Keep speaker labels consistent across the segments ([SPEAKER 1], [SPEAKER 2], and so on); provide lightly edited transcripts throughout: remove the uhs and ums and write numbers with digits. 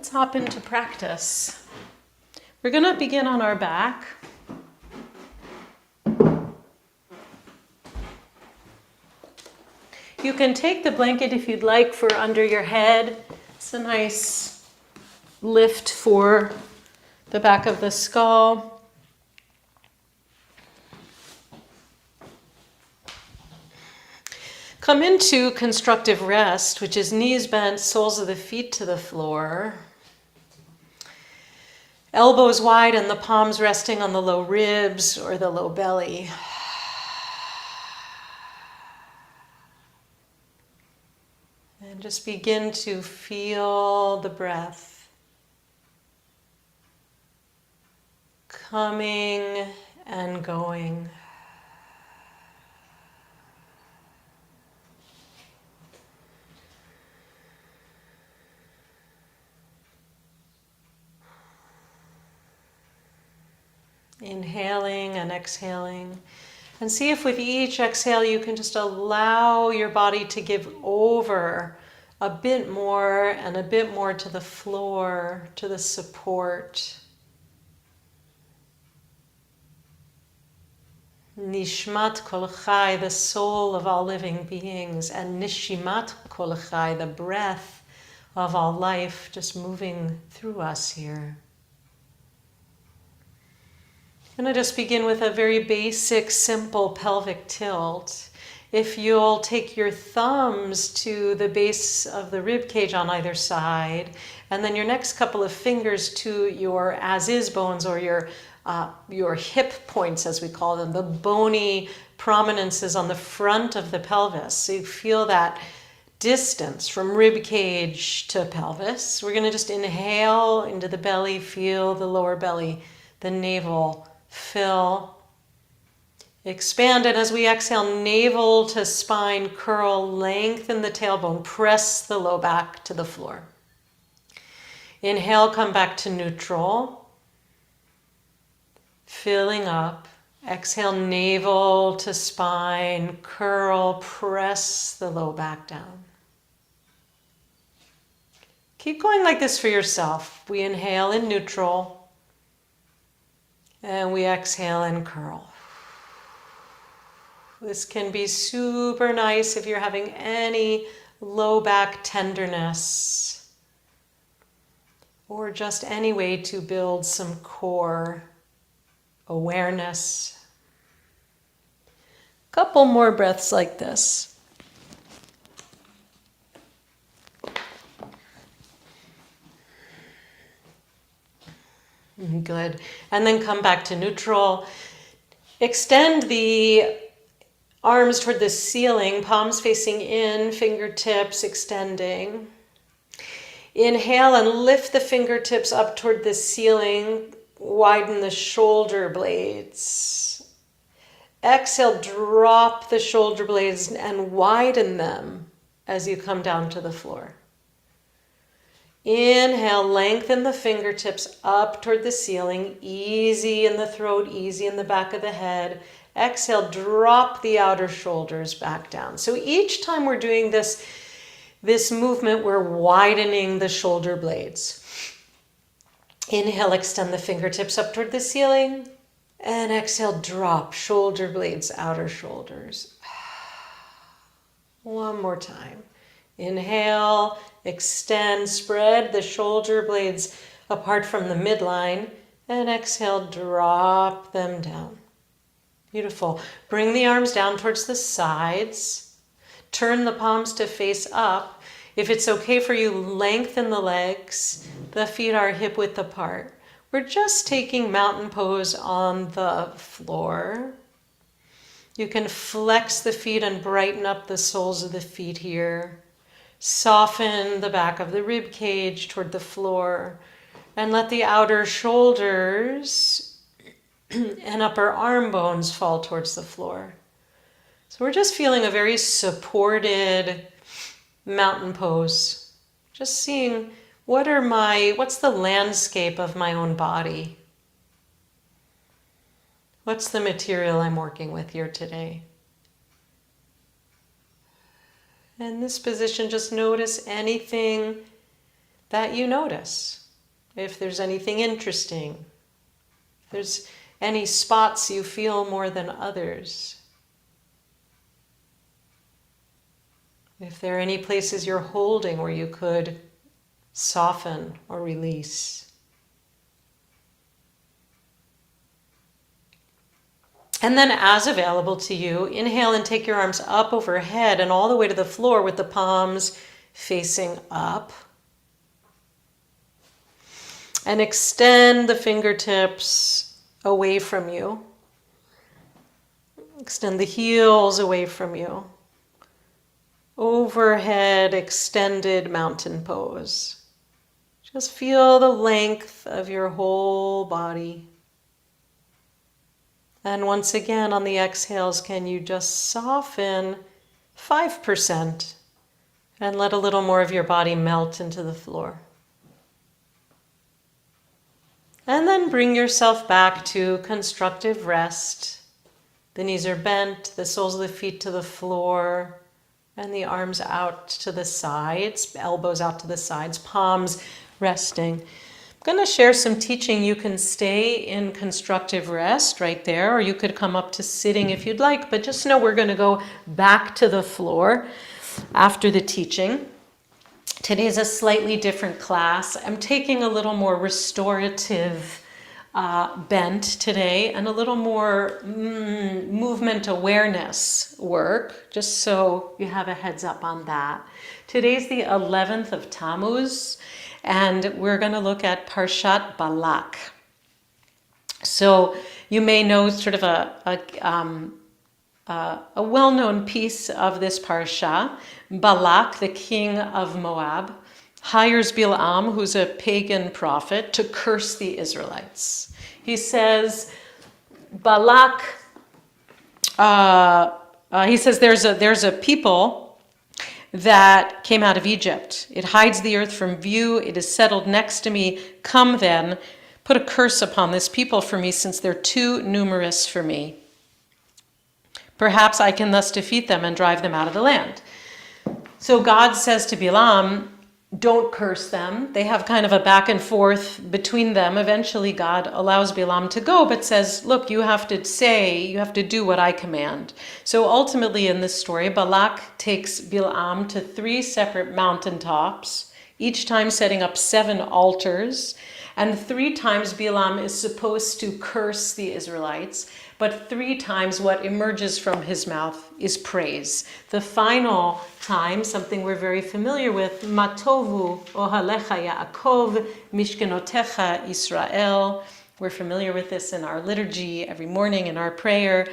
[SPEAKER 1] Let's hop into practice. We're going to begin on our back. You can take the blanket if you'd like for under your head. It's a nice lift for the back of the skull. Come into constructive rest, which is knees bent, soles of the feet to the floor. Elbows wide and the palms resting on the low ribs or the low belly. And just begin to feel the breath coming and going. Inhaling and exhaling. And see if with each exhale you can just allow your body to give over a bit more and a bit more to the floor, to the support. Nishmat kol chai, the soul of all living beings, and nishimat kol chai, the breath of all life, just moving through us here. I'm going to just begin with a very basic, simple pelvic tilt. If you'll take your thumbs to the base of the rib cage on either side, and then your next couple of fingers to your as-is bones or your hip points, as we call them, the bony prominences on the front of the pelvis. So you feel that distance from rib cage to pelvis. We're going to just inhale into the belly, feel the lower belly, the navel fill, expand, and as we exhale, navel to spine curl, lengthen the tailbone, press the low back to the floor. Inhale, come back to neutral, filling up. Exhale, navel to spine, curl, press the low back down. Keep going like this for yourself. We inhale in neutral, and we exhale and curl. This can be super nice if you're having any low back tenderness or just any way to build some core awareness. Couple more breaths like this. Good. And then come back to neutral. Extend the arms toward the ceiling, palms facing in, fingertips extending. Inhale and lift the fingertips up toward the ceiling. Widen the shoulder blades. Exhale, drop the shoulder blades and widen them as you come down to the floor. Inhale, lengthen the fingertips up toward the ceiling, easy in the throat, easy in the back of the head. Exhale, drop the outer shoulders back down. So each time we're doing this movement, we're widening the shoulder blades. Inhale, extend the fingertips up toward the ceiling, and exhale, drop shoulder blades, outer shoulders. One more time. Inhale, extend, spread the shoulder blades apart from the midline, and exhale, drop them down. Beautiful. Bring the arms down towards the sides. Turn the palms to face up. If it's okay for you, lengthen the legs. The feet are hip width apart. We're just taking mountain pose on the floor. You can flex the feet and brighten up the soles of the feet here. Soften the back of the rib cage toward the floor and let the outer shoulders and upper arm bones fall towards the floor. So we're just feeling a very supported mountain pose. Just seeing what's the landscape of my own body? What's the material I'm working with here today? In this position, just notice anything that you notice. If there's anything interesting, if there's any spots you feel more than others, if there are any places you're holding where you could soften or release. And then as available to you, inhale and take your arms up overhead and all the way to the floor with the palms facing up. And extend the fingertips away from you. Extend the heels away from you. Overhead extended mountain pose. Just feel the length of your whole body. And once again, on the exhales, can you just soften 5% and let a little more of your body melt into the floor? And then bring yourself back to constructive rest. The knees are bent, the soles of the feet to the floor, and the arms out to the sides, elbows out to the sides, palms resting. I'm going to share some teaching. You can stay in constructive rest right there, or you could come up to sitting if you'd like, but just know we're going to go back to the floor after the teaching. Today is a slightly different class. I'm taking a little more restorative bent today and a little more movement awareness work, just so you have a heads up on that. Today's the 11th of Tammuz, and we're going to look at Parshat Balak. So you may know sort of a well-known piece of this parsha. Balak, the king of Moab, hires Bilam, who's a pagan prophet, to curse the Israelites. He says, Balak, he says there's a people that came out of Egypt. It hides the earth from view. It is settled next to me. Come then, put a curse upon this people for me, since they're too numerous for me. Perhaps I can thus defeat them and drive them out of the land. So God says to Bilam, don't curse them. They have kind of a back and forth between them. Eventually God allows Bilam to go, but says, look, you have to do what I command. So ultimately in this story, Balak takes Bilam to 3 separate mountaintops, each time setting up 7 altars. And 3 times Bilam is supposed to curse the Israelites, but 3 times what emerges from his mouth is praise. The final time, something we're very familiar with, Matovu ohalecha Yaakov, mishkenotecha Israel. We're familiar with this in our liturgy every morning in our prayer.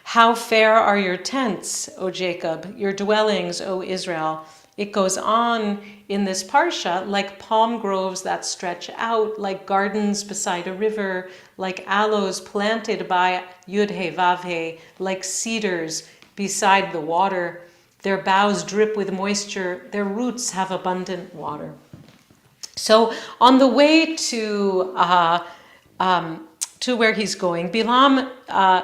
[SPEAKER 1] How fair are your tents, O Jacob, your dwellings, O Israel. It goes on in this parsha like palm groves that stretch out, like gardens beside a river, like aloes planted by Yud-He Vav-He, like cedars beside the water. Their boughs drip with moisture, their roots have abundant water. So on the way to where he's going, Bilam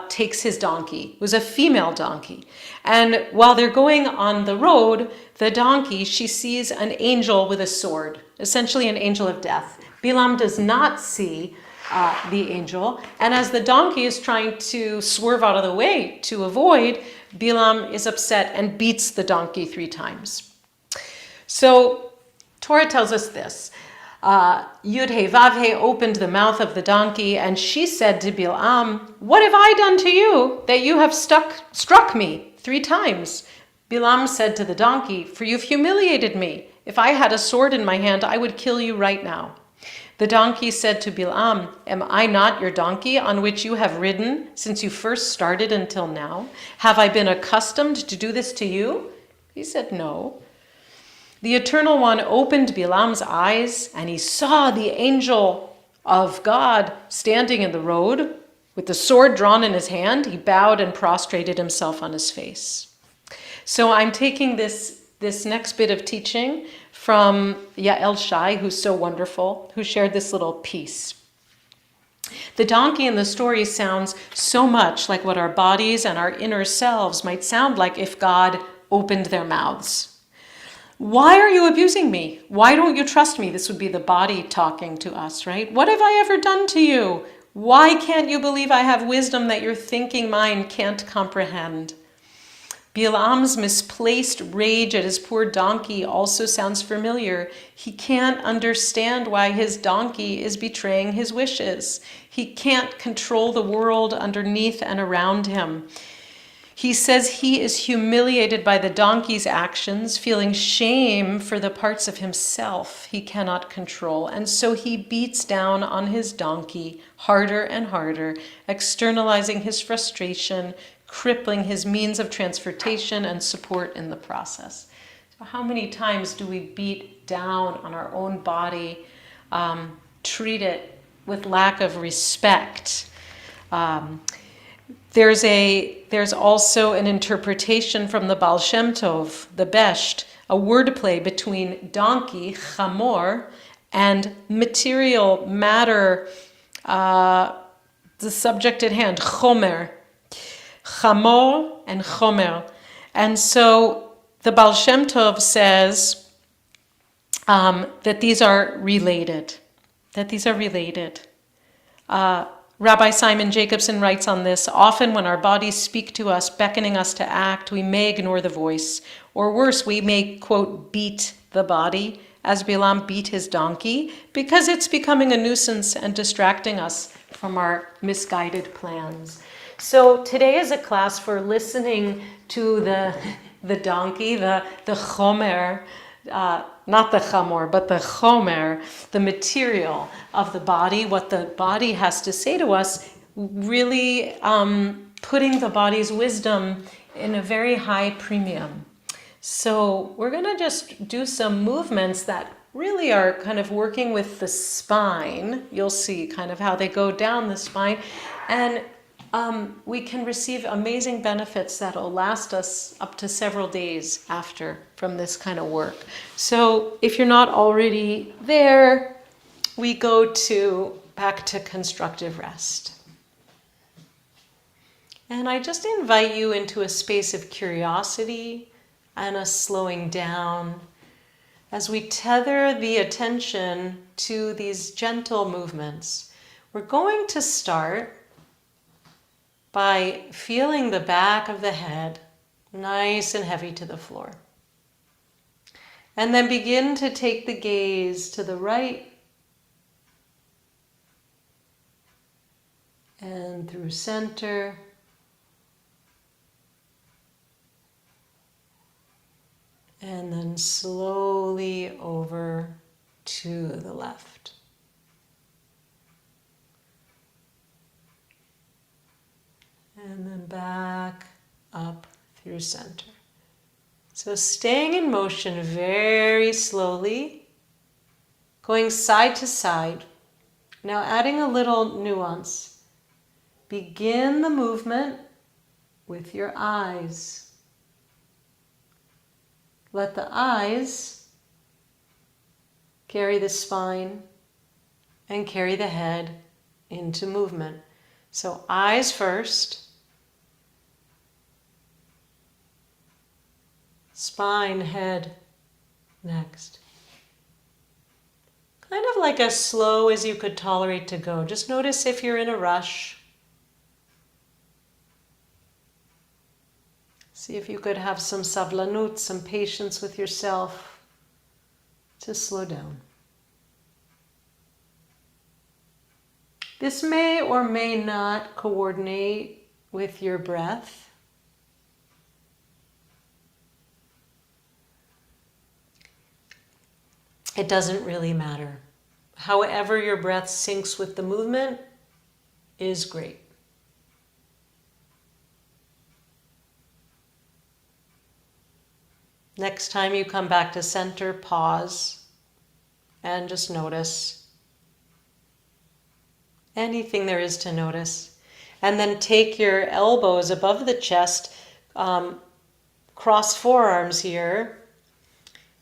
[SPEAKER 1] takes his donkey. It was a female donkey. And while they're going on the road, the donkey, she sees an angel with a sword, essentially an angel of death. Bilam does not see the angel. And as the donkey is trying to swerve out of the way to avoid, Bilam is upset and beats the donkey 3 times. So Torah tells us this. Yud-He Vav-He opened the mouth of the donkey, and she said to Bilam, what have I done to you that you have struck me 3 times? Bilam said to the donkey, for you've humiliated me. If I had a sword in my hand, I would kill you right now. The donkey said to Bilam, am I not your donkey on which you have ridden since you first started until now? Have I been accustomed to do this to you? He said, no. The Eternal One opened Bilam's eyes, and he saw the angel of God standing in the road with the sword drawn in his hand. He bowed and prostrated himself on his face. So I'm taking this next bit of teaching from Yael Shai, who's so wonderful, who shared this little piece. The donkey in the story sounds so much like what our bodies and our inner selves might sound like if God opened their mouths.
[SPEAKER 2] Why are you abusing me? Why don't you trust me? This would be the body talking to us, right? What have I ever done to you? Why can't you believe I have wisdom that your thinking mind can't comprehend? Bilam's misplaced rage at his poor donkey also sounds familiar. He can't understand why his donkey is betraying his wishes. He can't control the world underneath and around him. He says he is humiliated by the donkey's actions, feeling shame for the parts of himself he cannot control. And so he beats down on his donkey harder and harder, externalizing his frustration, crippling his means of transportation and support in the process. So how many times do we beat down on our own body, treat it with lack of respect? There's also an interpretation from the Baal Shem Tov, the Besht, a wordplay between donkey, chamor, and material, matter, the subject at hand, chomer. Chamor and chomer. And so the Baal Shem Tov says that these are related. Rabbi Simon Jacobson writes on this, often when our bodies speak to us, beckoning us to act, we may ignore the voice. Or worse, we may, quote, beat the body, as Bilam beat his donkey, because it's becoming a nuisance and distracting us from our misguided plans. So today is a class for listening to the donkey, the chomer, not the chamor, but the chomer, the material of the body, what the body has to say to us, really putting the body's wisdom in a very high premium. So we're going to just do some movements that really are kind of working with the spine. You'll see kind of how they go down the spine. And we can receive amazing benefits that'll last us up to several days after from this kind of work. So if you're not already there, we go back to constructive rest. And I just invite you into a space of curiosity and a slowing down as we tether the attention to these gentle movements. We're going to start by feeling the back of the head nice and heavy to the floor. And then begin to take the gaze to the right and through center. And then slowly over to the left. And then back up through center. So staying in motion very slowly, going side to side. Now adding a little nuance. Begin the movement with your eyes. Let the eyes carry the spine and carry the head into movement. So eyes first. Spine, head, next. Kind of like as slow as you could tolerate to go. Just notice if you're in a rush. See if you could have some savlanut, some patience with yourself to slow down. This may or may not coordinate with your breath. It doesn't really matter. However your breath syncs with the movement is great. Next time you come back to center, pause and just notice anything there is to notice. And then take your elbows above the chest, cross forearms here,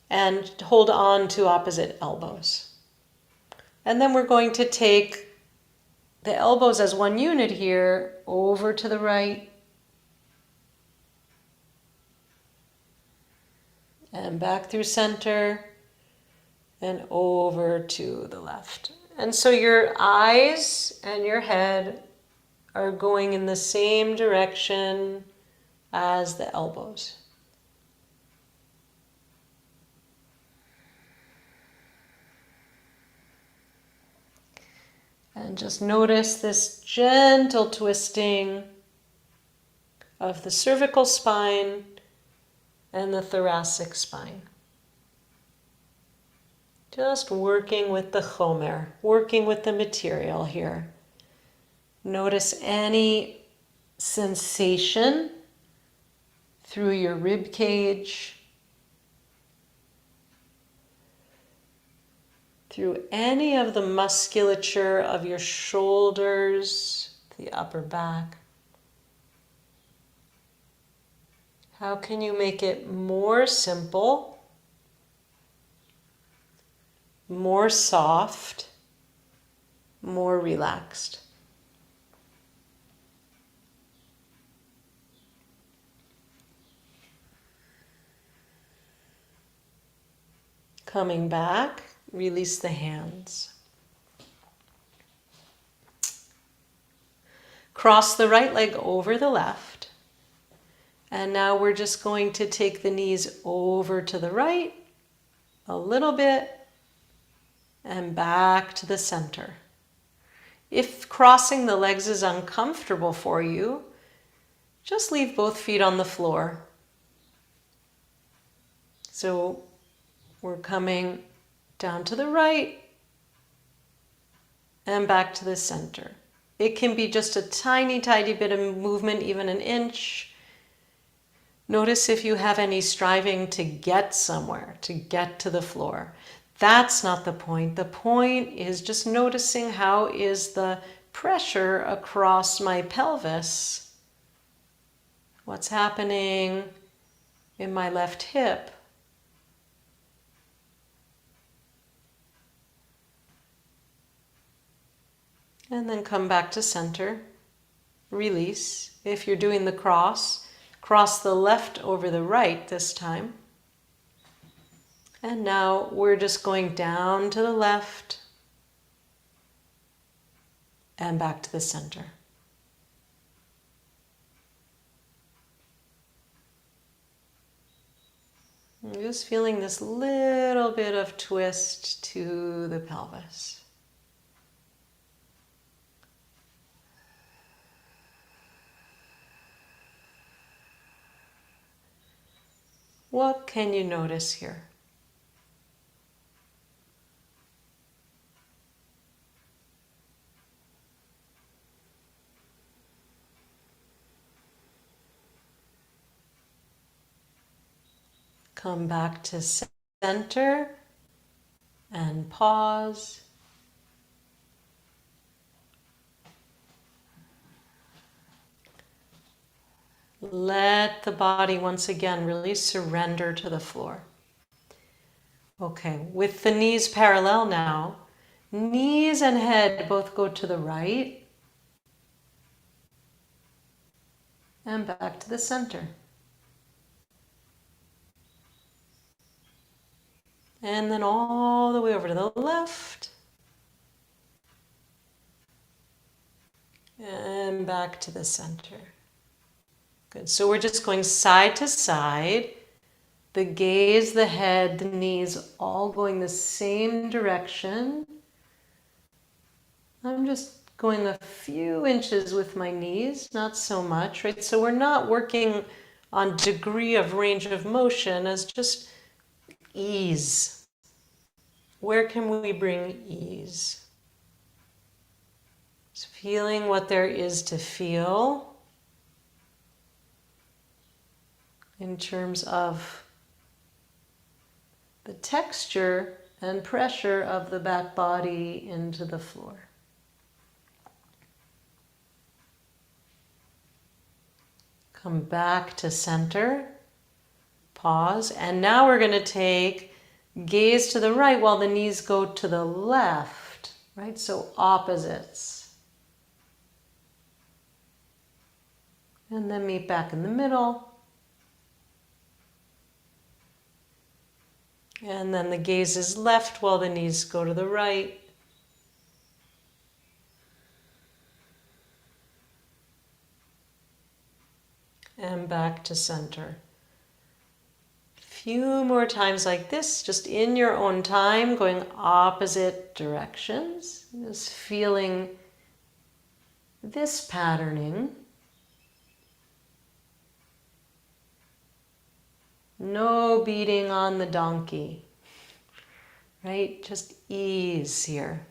[SPEAKER 2] and hold on to opposite elbows. And then we're going to take the elbows as one unit here over to the right
[SPEAKER 1] and back through center and over to the left. And so your eyes and your head are going in the same direction as the elbows. And just notice this gentle twisting of the cervical spine and the thoracic spine. Just working with the chomer, working with the material here. Notice any sensation through your rib cage, through any of the musculature of your shoulders, the upper back. How can you make it more simple, more soft, more relaxed? Coming back, release the hands. Cross the right leg over the left. And now we're just going to take the knees over to the right a little bit and back to the center. If crossing the legs is uncomfortable for you, just leave both feet on the floor. So we're coming down to the right and back to the center. It can be just a tiny, tiny bit of movement, even an inch. Notice if you have any striving to get somewhere, to get to the floor. That's not the point. The point is just noticing how is the pressure across my pelvis. What's happening in my left hip? And then come back to center. Release. If you're doing the cross, cross the left over the right this time. And now we're just going down to the left and back to the center. I'm just feeling this little bit of twist to the pelvis. What can you notice here? Come back to center and pause. Let the body once again really surrender to the floor. Okay, with the knees parallel now, knees and head both go to the right and back to the center. And then all the way over to the left and back to the center. Good. So we're just going side to side. The gaze, the head, the knees, all going the same direction. I'm just going a few inches with my knees, not so much, right? So we're not working on degree of range of motion as just ease. Where can we bring ease? Just feeling what there is to feel in terms of the texture and pressure of the back body into the floor. Come back to center, pause, and now we're going to take gaze to the right while the knees go to the left, right? So opposites. And then meet back in the middle. And then the gaze is left while the knees go to the right. And back to center. Few more times like this, just in your own time, going opposite directions. Just feeling this patterning. No beating on the donkey, right? Just ease here.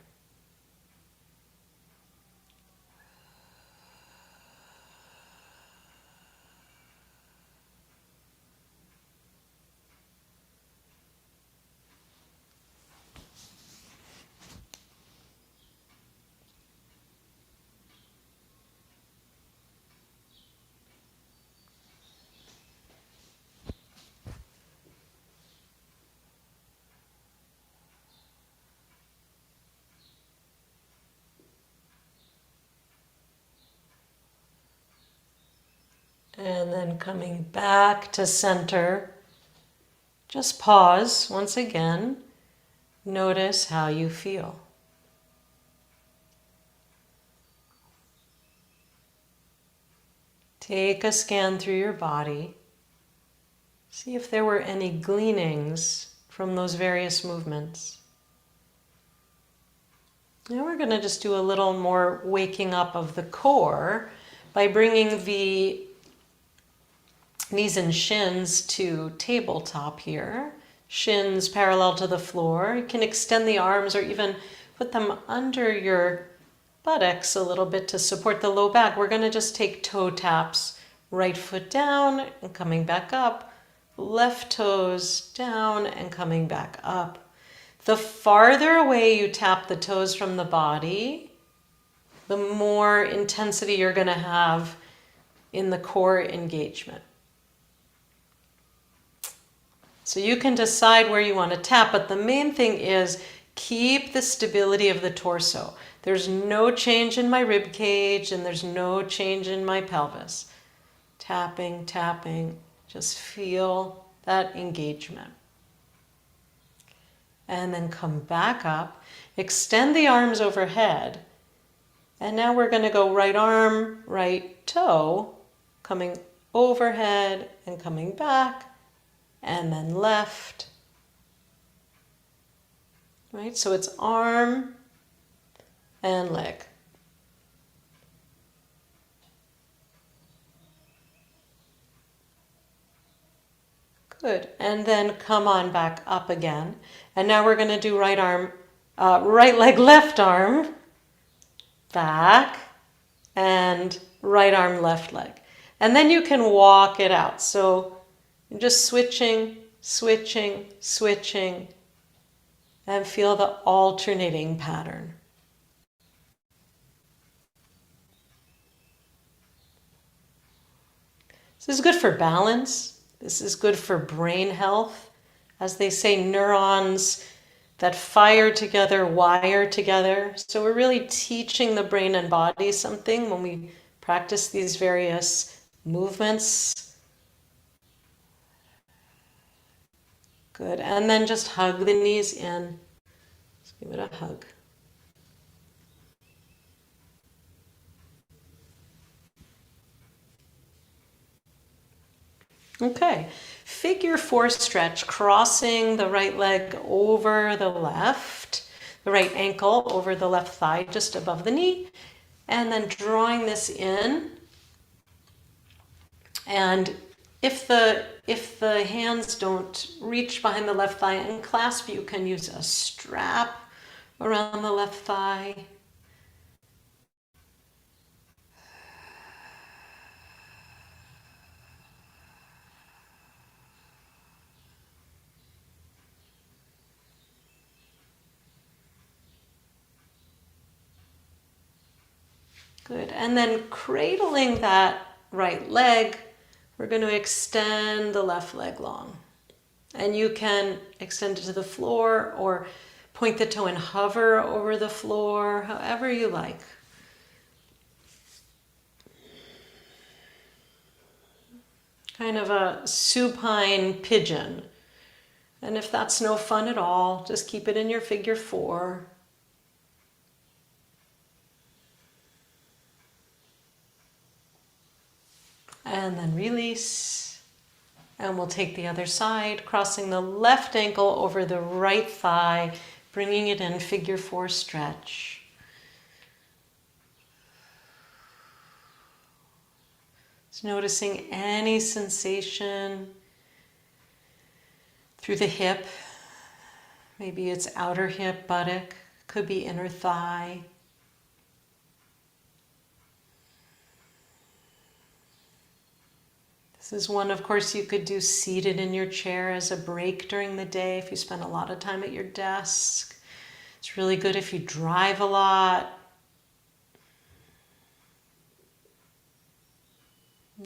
[SPEAKER 1] And then coming back to center, just pause once again. Notice how you feel. Take a scan through your body. See if there were any gleanings from those various movements. Now we're going to just do a little more waking up of the core by bringing the knees and shins to tabletop here. Shins parallel to the floor. You can extend the arms or even put them under your buttocks a little bit to support the low back. We're going to just take toe taps. Right foot down and coming back up. Left toes down and coming back up. The farther away you tap the toes from the body, the more intensity you're going to have in the core engagement. So you can decide where you want to tap, but the main thing is keep the stability of the torso. There's no change in my rib cage and there's no change in my pelvis. Tapping, tapping, just feel that engagement. And then come back up, extend the arms overhead. And now we're going to go right arm, right toe, coming overhead and coming back. And then left, right? So it's arm and leg. Good, and then come on back up again. And now we're gonna do right arm, right leg, left arm, back, and right arm, left leg. And then you can walk it out. So just switching, switching, switching, and feel the alternating pattern. This is good for balance. This is good for brain health. As they say, neurons that fire together, wire together. So we're really teaching the brain and body something when we practice these various movements. Good, and then just hug the knees in. Just give it a hug. Okay, figure 4 stretch, crossing the right leg over the left, the right ankle over the left thigh, just above the knee, and then drawing this in. And if the hands don't reach behind the left thigh and clasp, you can use a strap around the left thigh. Good, and then cradling that right leg, we're going to extend the left leg long. And you can extend it to the floor or point the toe and hover over the floor, however you like. Kind of a supine pigeon. And if that's no fun at all, just keep it in your figure 4. And then release. And we'll take the other side, crossing the left ankle over the right thigh, bringing it in figure 4 stretch. Just noticing any sensation through the hip. Maybe it's outer hip, buttock, could be inner thigh. This is one, of course, you could do seated in your chair as a break during the day if you spend a lot of time at your desk. It's really good if you drive a lot.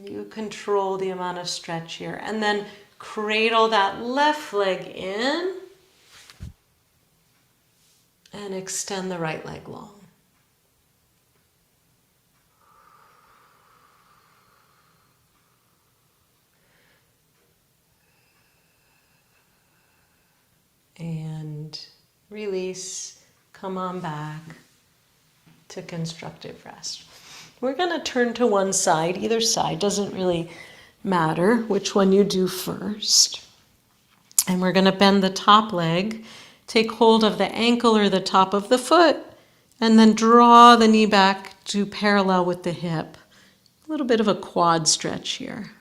[SPEAKER 1] You control the amount of stretch here. And then cradle that left leg in and extend the right leg long. And release, come on back to constructive rest. We're going to turn to one side, either side, doesn't really matter which one you do first. And we're going to bend the top leg, take hold of the ankle or the top of the foot, and then draw the knee back to parallel with the hip. A little bit of a quad stretch here.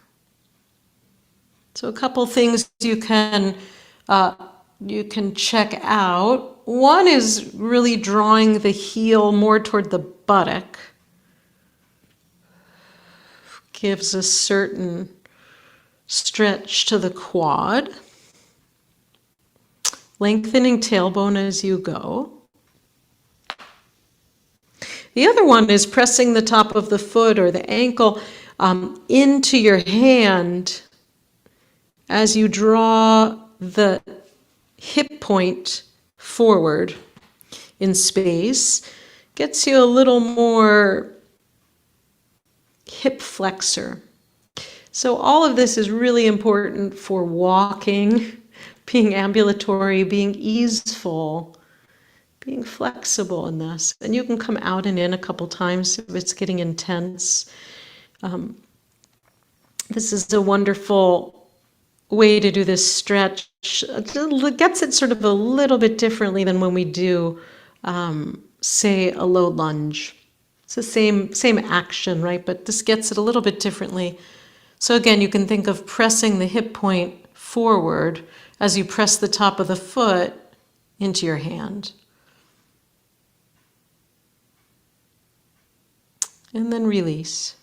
[SPEAKER 1] So a couple things you can check out. One is really drawing the heel more toward the buttock. Gives a certain stretch to the quad. Lengthening tailbone as you go. The other one is pressing the top of the foot or the ankle into your hand as you draw the hip point forward in space. Gets you a little more hip flexor. So all of this is really important for walking, being ambulatory, being easeful, being flexible in this. And you can come out and in a couple times if it's getting intense. This is a wonderful way to do this stretch. It gets it sort of a little bit differently than when we do, say, a low lunge. It's the same action, right? But this gets it a little bit differently. So again, you can think of pressing the hip point forward as you press the top of the foot into your hand. And then release.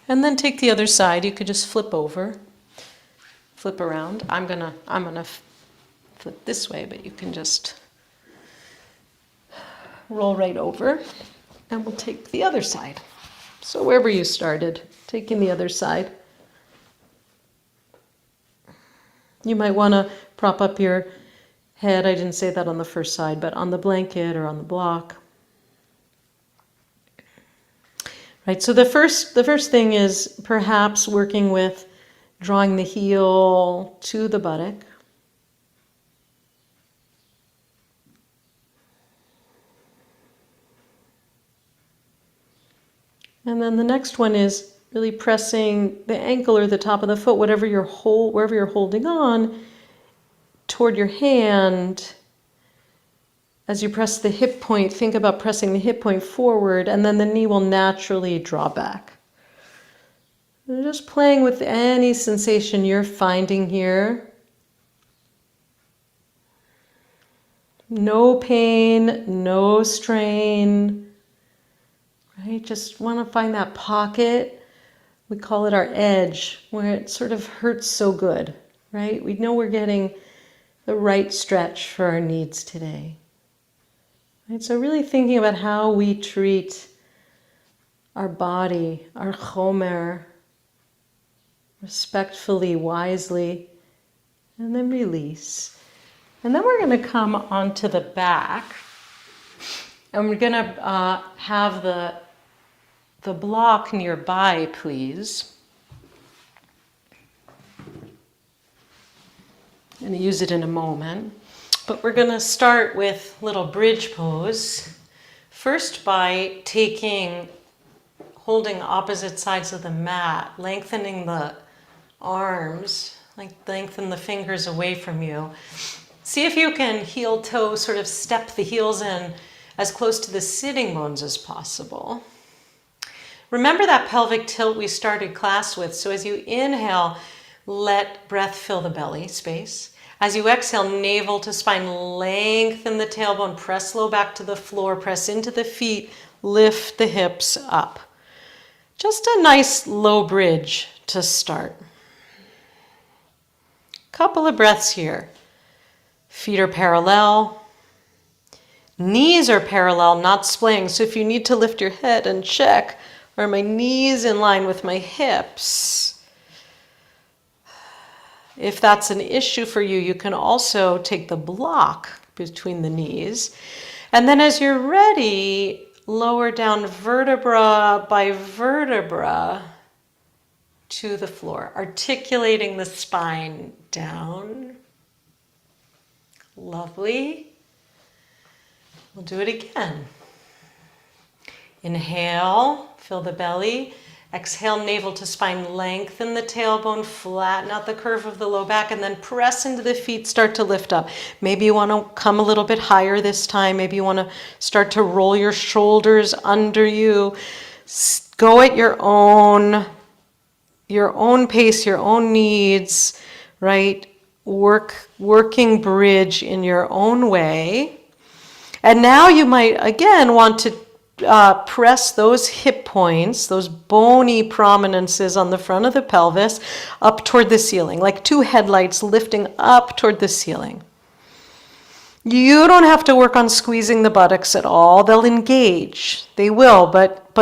[SPEAKER 1] And then take the other side. You could just flip over, flip around. I'm gonna flip this way, but you can just roll right over. And we'll take the other side. So wherever you started, taking the other side. You might want to prop up your head. I didn't say that on the first side, but on the blanket or on the block. Right, so the first thing is perhaps working with drawing the heel to the buttock. And then the next one is really pressing the ankle or the top of the foot, wherever you're holding on, toward your hand. As you press the hip point, think about pressing the hip point forward, and then the knee will naturally draw back. And just playing with any sensation you're finding here. No pain, no strain. Right? Just want to find that pocket. We call it our edge, where it sort of hurts so good, right? We know we're getting the right stretch for our needs today. Right? So really thinking about how we treat our body, our chomer, respectfully, wisely, and then release. And then we're going to come onto the back, and we're going to have the block nearby, please. I'm going to use it in a moment. But we're going to start with little bridge pose. First by holding opposite sides of the mat, lengthening the arms, like lengthen the fingers away from you. See if you can heel toe, sort of step the heels in as close to the sitting bones as possible. Remember that pelvic tilt we started class with. So as you inhale, let breath fill the belly space. As you exhale, navel to spine, lengthen the tailbone, press low back to the floor, press into the feet, lift the hips up. Just a nice low bridge to start. Couple of breaths here. Feet are parallel. Knees are parallel, not splaying. So if you need to lift your head and check, are my knees in line with my hips? If that's an issue for you, you can also take the block between the knees. And then as you're ready, lower down vertebra by vertebra to the floor, articulating the spine down. Lovely. We'll do it again. Inhale, fill the belly. Exhale, navel to spine, lengthen the tailbone, flatten out the curve of the low back, and then press into the feet, start to lift up. Maybe you want to come a little bit higher this time. Maybe you want to start to roll your shoulders under you. Go at your own pace, your own needs, right? Working bridge in your own way. And now you might, again, want to press those hip points, those bony prominences on the front of the pelvis up toward the ceiling, like two headlights lifting up toward the ceiling. You don't have to work on squeezing the buttocks at all. They'll engage. They will, but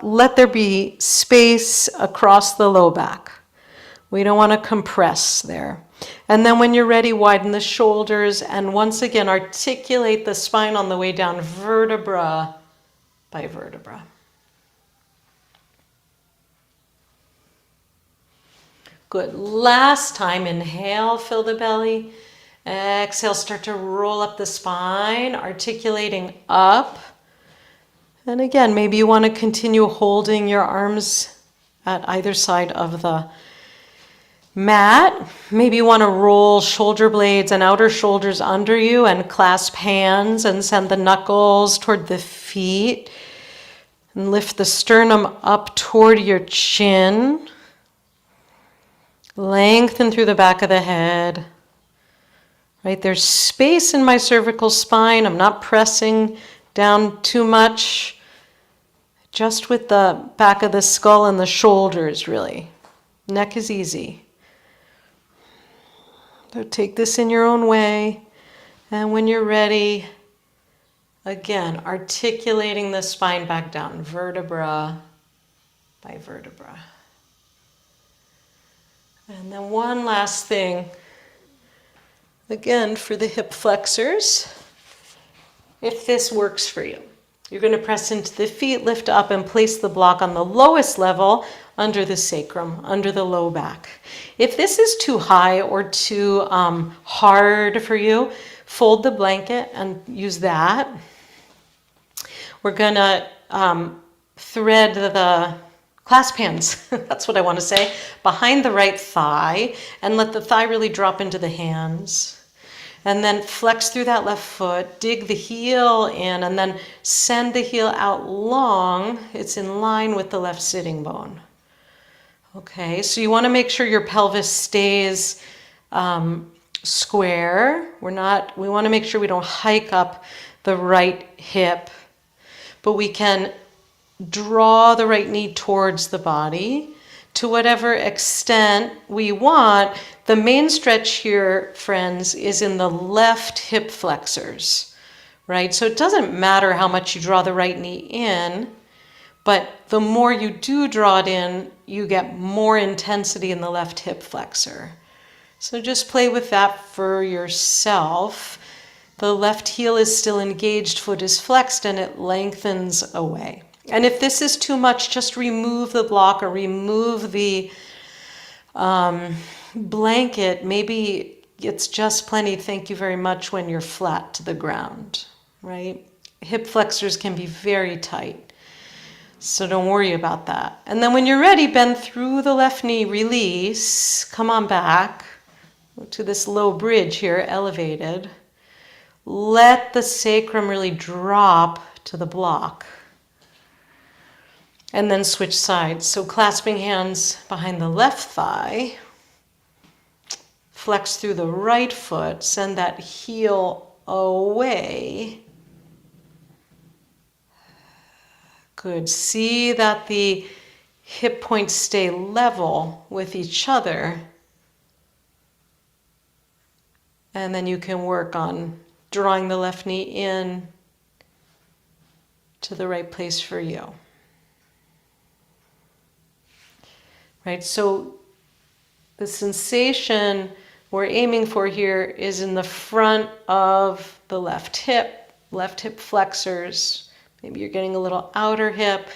[SPEAKER 1] let there be space across the low back. We don't want to compress there. And then when you're ready, widen the shoulders and once again articulate the spine on the way down, vertebra by vertebra. Good. Last time, inhale, fill the belly. Exhale, start to roll up the spine, articulating up. And again, maybe you want to continue holding your arms at either side of the mat. Maybe you want to roll shoulder blades and outer shoulders under you and clasp hands and send the knuckles toward the feet. And lift the sternum up toward your chin. Lengthen through the back of the head. Right, there's space in my cervical spine. I'm not pressing down too much. Just with the back of the skull and the shoulders, really. Neck is easy. So take this in your own way. And when you're ready, again, articulating the spine back down, vertebra by vertebra. And then one last thing, again, for the hip flexors. If this works for you, you're going to press into the feet, lift up, and place the block on the lowest level under the sacrum, under the low back. If this is too high or too hard for you, fold the blanket and use that. We're going to thread the clasp hands, that's what I want to say, behind the right thigh and let the thigh really drop into the hands. And then flex through that left foot, dig the heel in, and then send the heel out long. It's in line with the left sitting bone. Okay, so you want to make sure your pelvis stays square. We want to make sure we don't hike up the right hip, but we can draw the right knee towards the body to whatever extent we want. The main stretch here, friends, is in the left hip flexors, right? So it doesn't matter how much you draw the right knee in, but the more you do draw it in, you get more intensity in the left hip flexor. So just play with that for yourself. The left heel is still engaged, foot is flexed, and it lengthens away. And if this is too much, just remove the block or remove the blanket. Maybe it's just plenty, thank you very much, when you're flat to the ground, right? Hip flexors can be very tight, so don't worry about that. And then when you're ready, bend through the left knee, release, come on back to this low bridge here, elevated. Let the sacrum really drop to the block. And then switch sides. So clasping hands behind the left thigh. Flex through the right foot. Send that heel away. Good. See that the hip points stay level with each other. And then you can work on drawing the left knee in to the right place for you. Right, so the sensation we're aiming for here is in the front of the left hip flexors. Maybe you're getting a little outer hip.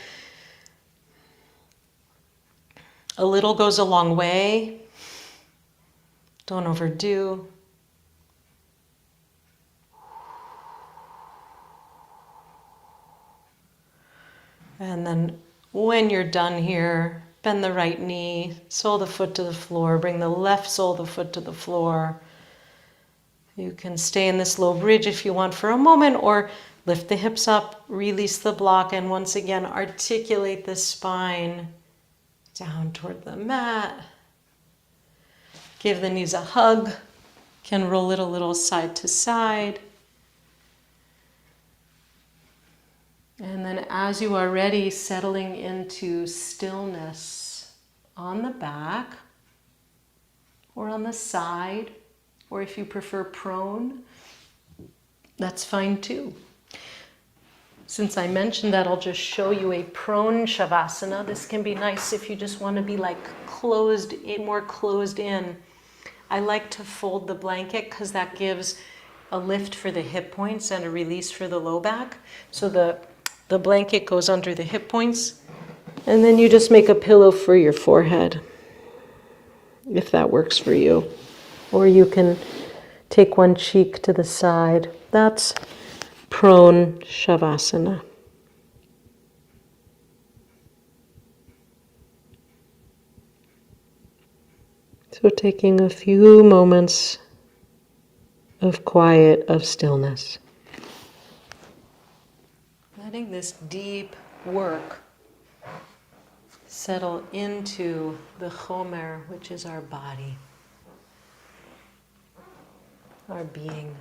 [SPEAKER 1] A little goes a long way. Don't overdo. And then when you're done here, bend the right knee, sole the foot to the floor, bring the left sole of the foot to the floor. You can stay in this low bridge if you want for a moment, or lift the hips up, release the block, and once again articulate the spine down toward the mat. Give the knees a hug. Can roll it a little side to side. And then as you are ready, settling into stillness on the back or on the side, or if you prefer prone, that's fine too. Since I mentioned that, I'll just show you a prone shavasana. This can be nice if you just want to be like closed in, more closed in. I like to fold the blanket because that gives a lift for the hip points and a release for the low back. So the blanket goes under the hip points, and then you just make a pillow for your forehead, if that works for you. Or you can take one cheek to the side. That's prone shavasana. So taking a few moments of quiet, of stillness. Letting this deep work settle into the chomer, which is our body, our being.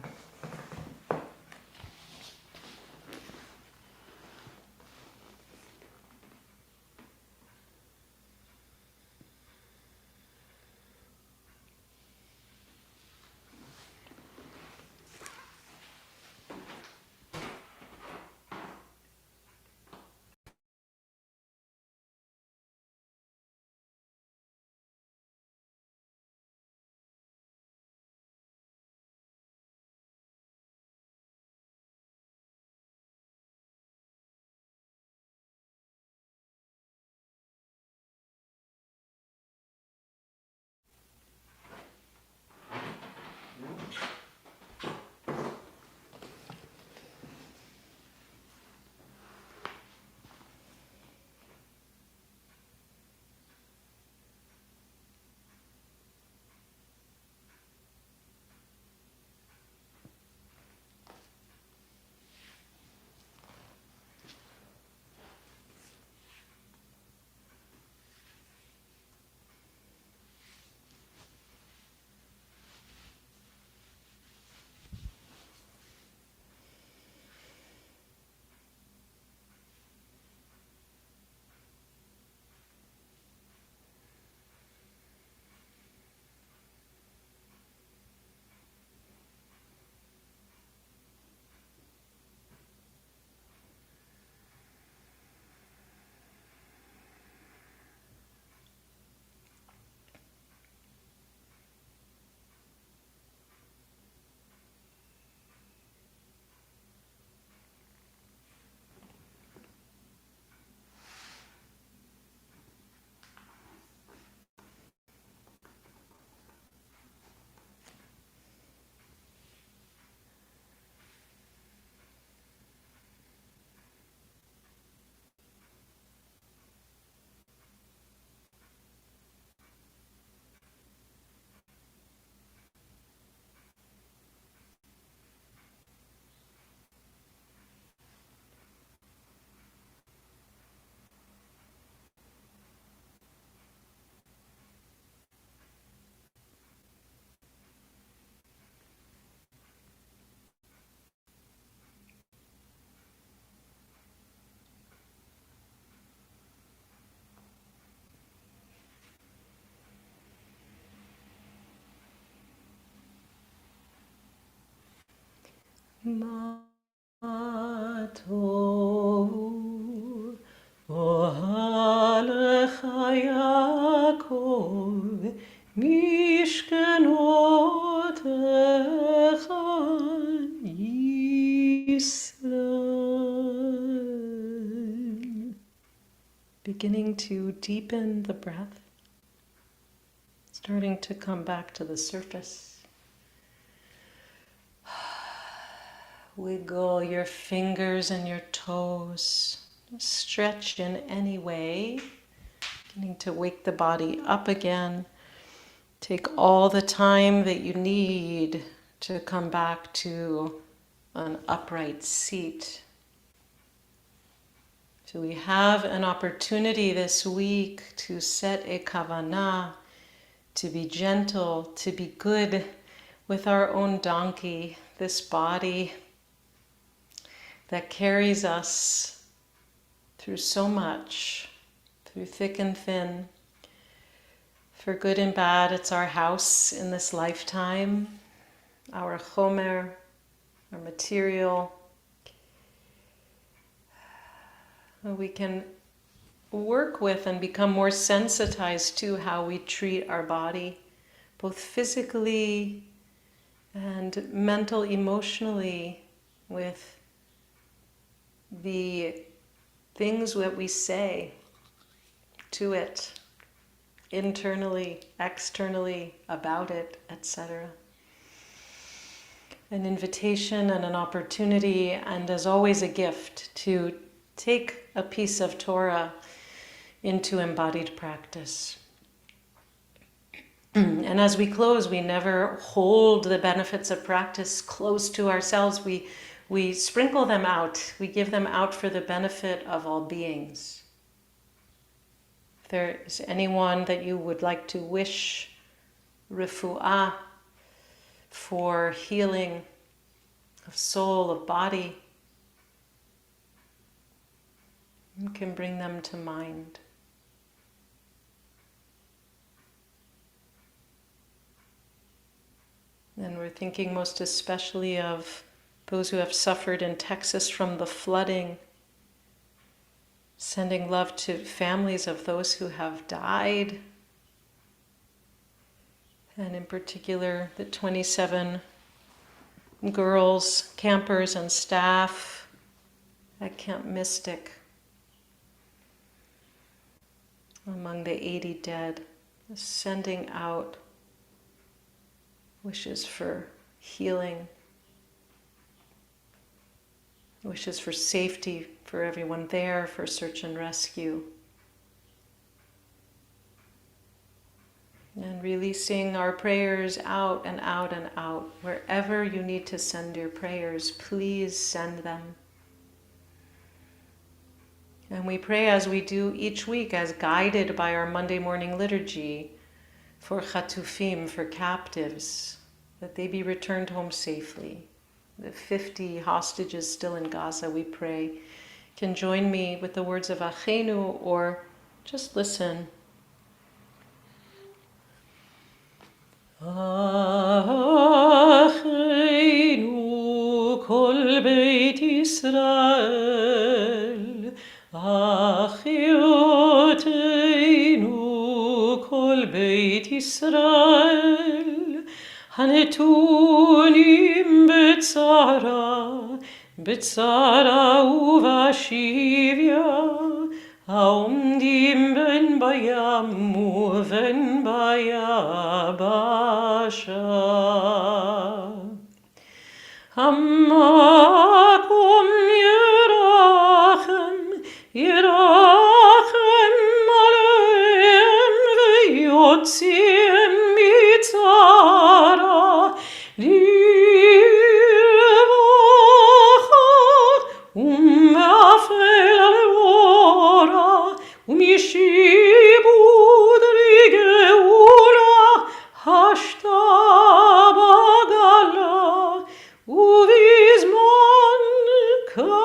[SPEAKER 1] Matov, Ohalecha Yaakov, Mishkenotecha Yisrael. Beginning to deepen the breath, starting to come back to the surface. Wiggle your fingers and your toes. Stretch in any way. Beginning to wake the body up again. Take all the time that you need to come back to an upright seat. So we have an opportunity this week to set a kavanah, to be gentle, to be good with our own donkey, this body that carries us through so much, through thick and thin. For good and bad, it's our house in this lifetime, our chomer, our material. We can work with and become more sensitized to how we treat our body, both physically and mental, emotionally, with the things that we say to it, internally, externally, about it, etc. An invitation and an opportunity, and as always a gift, to take a piece of Torah into embodied practice. And as we close, we never hold the benefits of practice close to ourselves. We sprinkle them out. We give them out for the benefit of all beings. If there is anyone that you would like to wish refuah, for healing of soul, of body, you can bring them to mind. And we're thinking most especially of those who have suffered in Texas from the flooding, sending love to families of those who have died, and in particular the 27 girls, campers, and staff at Camp Mystic, among the 80 dead, sending out wishes for healing, wishes for safety for everyone there, for search and rescue. And releasing our prayers out and out and out. Wherever you need to send your prayers, please send them. And we pray as we do each week, as guided by our Monday morning liturgy, for chatufim, for captives, that they be returned home safely. The 50 hostages still in Gaza, we pray, can join me with the words of Achenu, or just listen. Achenu kol beit Yisrael, Achioteinu kol beit Yisrael, Hanetunim b'tzara uvashivya, Haomdim ben bayam uven bayabasha. Hammakum yirachem aleim veyotziem mitzara livacha umafel leora umishibud ligeula hashta bagala uvizman kariv.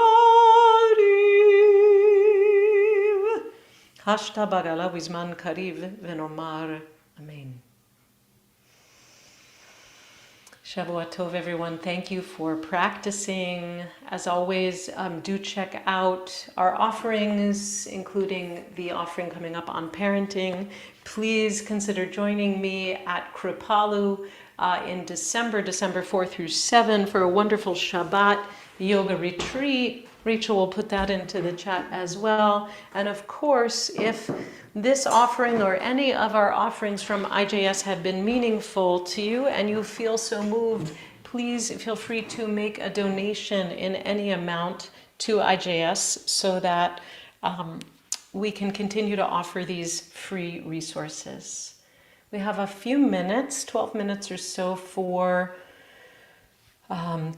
[SPEAKER 1] Hashta bagala uvizman kariv venomar. Amen.
[SPEAKER 2] Shavua Tov, everyone. Thank you for practicing. As always, do check out our offerings, including the offering coming up on parenting. Please consider joining me at Kripalu in December 4 through 7 for a wonderful Shabbat yoga retreat. Rachel will put that into the chat as well. And of course, if this offering or any of our offerings from IJS have been meaningful to you and you feel so moved, please feel free to make a donation in any amount to IJS so that we can continue to offer these free resources. We have a few minutes, 12 minutes or so, for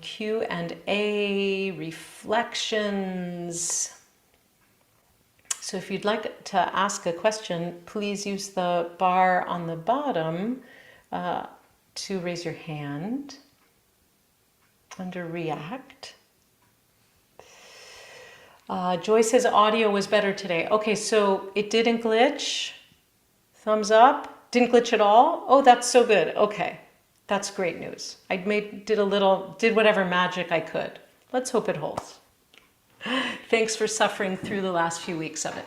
[SPEAKER 2] Q&A, reflections. So if you'd like to ask a question, please use the bar on the bottom to raise your hand under React. Joy says audio was better today. Okay, so it didn't glitch. Thumbs up. Didn't glitch at all. Oh, that's so good. Okay, that's great news. I did whatever magic I could. Let's hope it holds. Thanks for suffering through the last few weeks of it.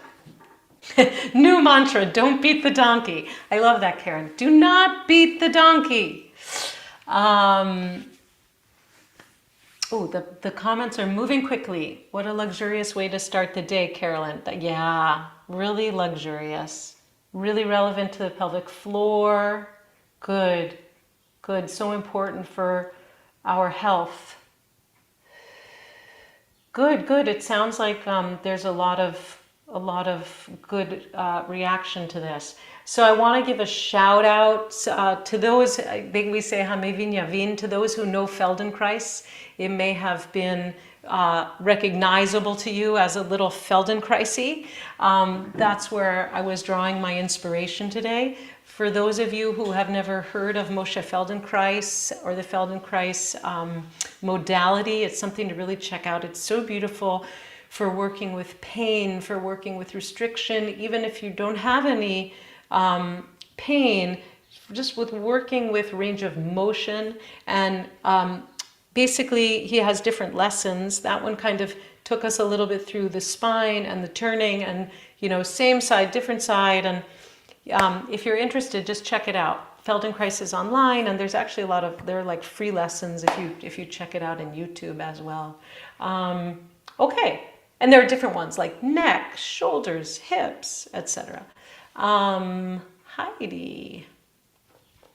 [SPEAKER 2] New mantra, don't beat the donkey. I love that, Karen. Do not beat the donkey. The comments are moving quickly. What a luxurious way to start the day, Carolyn. Yeah, really luxurious. Really relevant to the pelvic floor. Good. So important for our health. Good. It sounds like there's a lot of good reaction to this. So I want to give a shout out to those. I think we say Hamevin Yavin, to those who know Feldenkrais. It may have been recognizable to you as a little Feldenkrais-y. That's where I was drawing my inspiration today. For those of you who have never heard of Moshe Feldenkrais or the Feldenkrais modality, it's something to really check out. It's so beautiful for working with pain, for working with restriction, even if you don't have any pain, just with working with range of motion. And basically, he has different lessons. That one kind of took us a little bit through the spine and the turning and, same side, different side. And if you're interested, just check it out. Feldenkrais is online, and there's actually there are like free lessons if you check it out in YouTube as well. Okay, and there are different ones like neck, shoulders, hips, etc. Heidi.